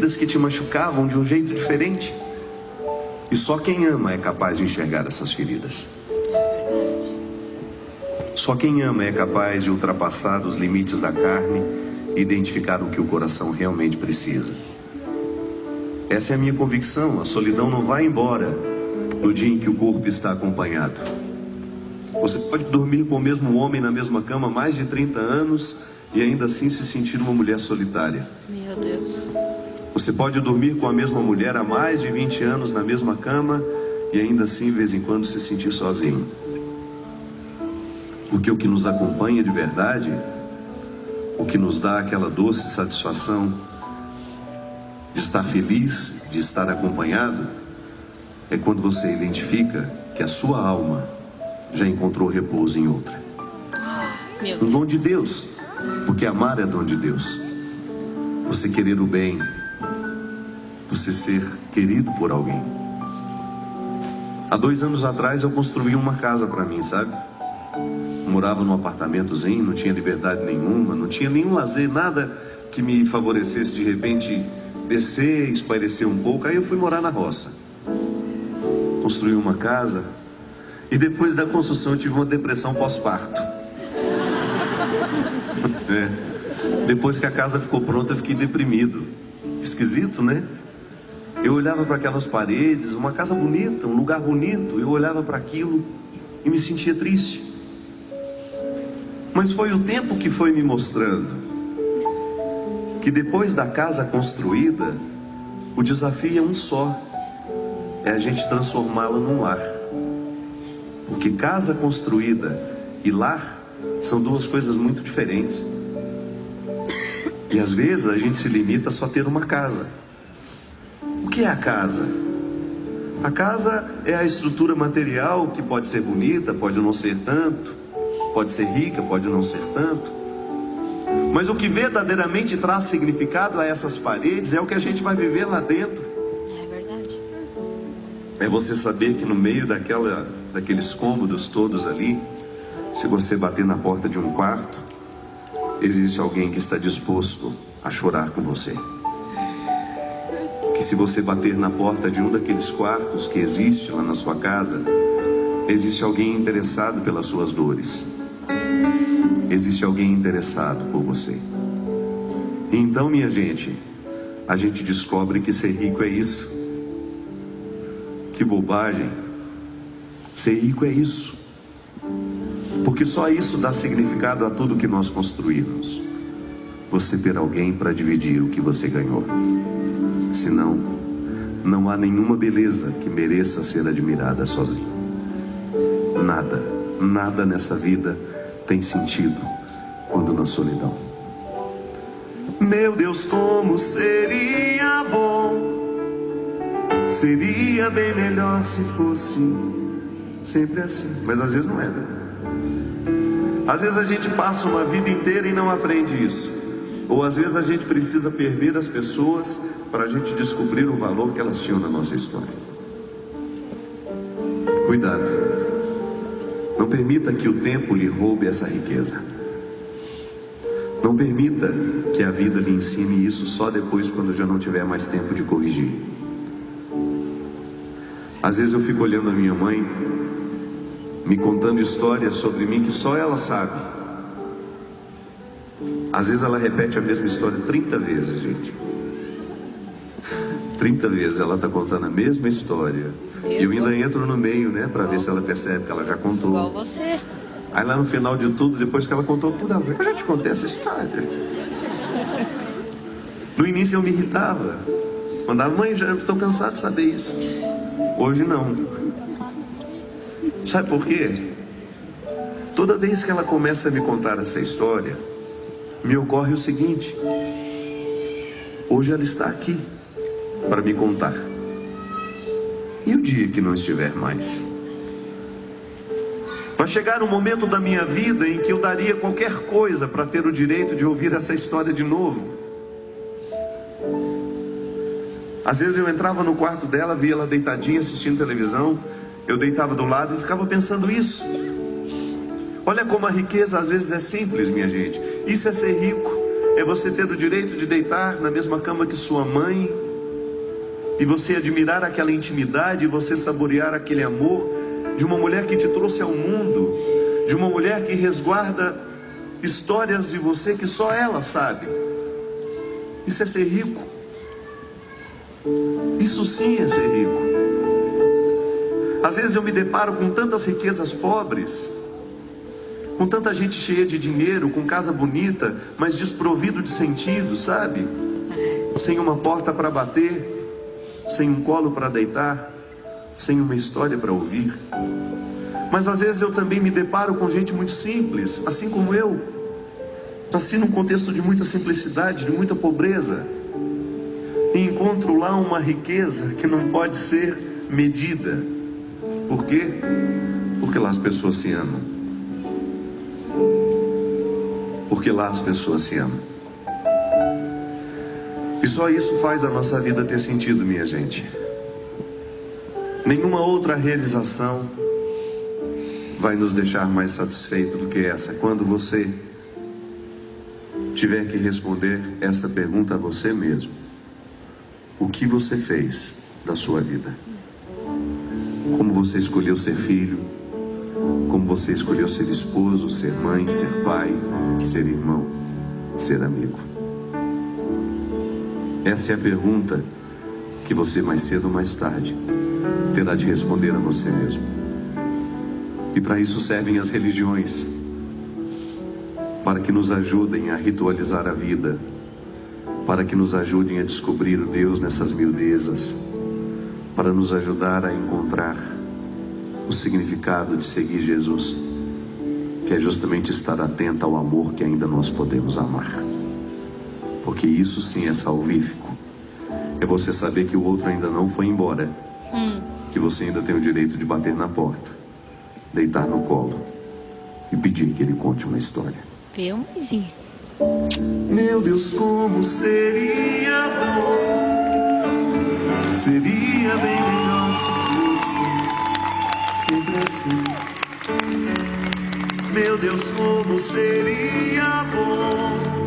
feridas que te machucavam de um jeito diferente. E só quem ama é capaz de enxergar essas feridas. Só quem ama é capaz de ultrapassar os limites da carne e identificar o que o coração realmente precisa. Essa é a minha convicção. A solidão não vai embora no dia em que o corpo está acompanhado. Você pode dormir com o mesmo homem na mesma cama há mais de 30 anos e ainda assim se sentir uma mulher solitária. Meu Deus. Você pode dormir com a mesma mulher há mais de 20 anos na mesma cama e ainda assim, de vez em quando, se sentir sozinho. Porque o que nos acompanha de verdade, o que nos dá aquela doce satisfação de estar feliz, de estar acompanhado, é quando você identifica que a sua alma já encontrou repouso em outra. Um dom de Deus, porque amar é dom de Deus. Você querer o bem, você ser querido por alguém. Há 2 anos atrás eu construí uma casa para mim, sabe? Morava num apartamentozinho, não tinha liberdade nenhuma, não tinha nenhum lazer, nada que me favorecesse de repente descer, espairecer um pouco. Aí eu fui morar na roça. Construí uma casa e depois da construção eu tive uma depressão pós-parto. Depois que a casa ficou pronta eu fiquei deprimido. Esquisito, né? Eu olhava para aquelas paredes, uma casa bonita, um lugar bonito, eu olhava para aquilo e me sentia triste. Mas foi o tempo que foi me mostrando que depois da casa construída, o desafio é um só: é a gente transformá-la num lar. Porque casa construída e lar são 2 coisas muito diferentes. E às vezes a gente se limita a só ter uma casa. O que é a casa? A casa é a estrutura material que pode ser bonita, pode não ser tanto, pode ser rica, pode não ser tanto. Mas o que verdadeiramente traz significado a essas paredes é o que a gente vai viver lá dentro. É verdade. É você saber que no meio daqueles cômodos todos ali, se você bater na porta de um quarto, existe alguém que está disposto a chorar com você. Que se você bater na porta de um daqueles quartos que existe lá na sua casa, existe alguém interessado pelas suas dores. Existe alguém interessado por você. E então, minha gente, a gente descobre que ser rico é isso. Que bobagem. Ser rico é isso. Porque só isso dá significado a tudo que nós construímos. Você ter alguém para dividir o que você ganhou. Senão, não há nenhuma beleza que mereça ser admirada sozinho. Nada nessa vida tem sentido quando na solidão. Meu Deus, como seria bom, seria bem melhor se fosse sempre assim. Mas às vezes não é, né? Às vezes a gente passa uma vida inteira e não aprende isso. Ou às vezes a gente precisa perder as pessoas para a gente descobrir o valor que elas tinham na nossa história. Cuidado. Não permita que o tempo lhe roube essa riqueza. Não permita que a vida lhe ensine isso só depois, quando já não tiver mais tempo de corrigir. Às vezes eu fico olhando a minha mãe, me contando histórias sobre mim que só ela sabe. Às vezes ela repete a mesma história 30 vezes, gente. 30 vezes ela está contando a mesma história. E eu ainda entro no meio, né, para ver se ela percebe que ela já contou. Igual você. Aí lá no final de tudo, depois que ela contou tudo, eu já te contei essa história. No início eu me irritava. Mandava, mãe, já estou cansado de saber isso. Hoje não. Sabe por quê? Toda vez que ela começa a me contar essa história, me ocorre o seguinte: hoje ela está aqui para me contar. E o dia que não estiver mais? Vai chegar um momento da minha vida em que eu daria qualquer coisa para ter o direito de ouvir essa história de novo. Às vezes eu entrava no quarto dela, via ela deitadinha assistindo televisão, eu deitava do lado e ficava pensando isso. Olha como a riqueza às vezes é simples, minha gente. Isso é ser rico. É você ter o direito de deitar na mesma cama que sua mãe, e você admirar aquela intimidade, e você saborear aquele amor de uma mulher que te trouxe ao mundo, de uma mulher que resguarda histórias de você que só ela sabe. Isso é ser rico. Isso sim é ser rico. Às vezes eu me deparo com tantas riquezas pobres, com tanta gente cheia de dinheiro, com casa bonita, mas desprovido de sentido, sabe? Sem uma porta para bater, sem um colo para deitar, sem uma história para ouvir. Mas às vezes eu também me deparo com gente muito simples, assim como eu. Nasci num contexto de muita simplicidade, de muita pobreza, e encontro lá uma riqueza que não pode ser medida. Por quê? Porque lá as pessoas se amam. Porque lá as pessoas se amam. E só isso faz a nossa vida ter sentido, minha gente. Nenhuma outra realização vai nos deixar mais satisfeito do que essa. Quando você tiver que responder essa pergunta a você mesmo: o que você fez da sua vida? Como você escolheu ser filho? Como você escolheu ser esposo, ser mãe, ser pai, ser irmão, ser amigo? Essa é a pergunta que você mais cedo ou mais tarde terá de responder a você mesmo. E para isso servem as religiões, para que nos ajudem a ritualizar a vida, para que nos ajudem a descobrir o Deus nessas miudezas, para nos ajudar a encontrar o significado de seguir Jesus, que é justamente estar atento ao amor que ainda nós podemos amar. Porque isso sim é salvífico. É você saber que o outro ainda não foi embora, que você ainda tem o direito de bater na porta, deitar no colo e pedir que ele conte uma história. Viu, Maisinho? Meu Deus, como seria bom, seria bem melhor se fosse sempre assim. Meu Deus, como seria bom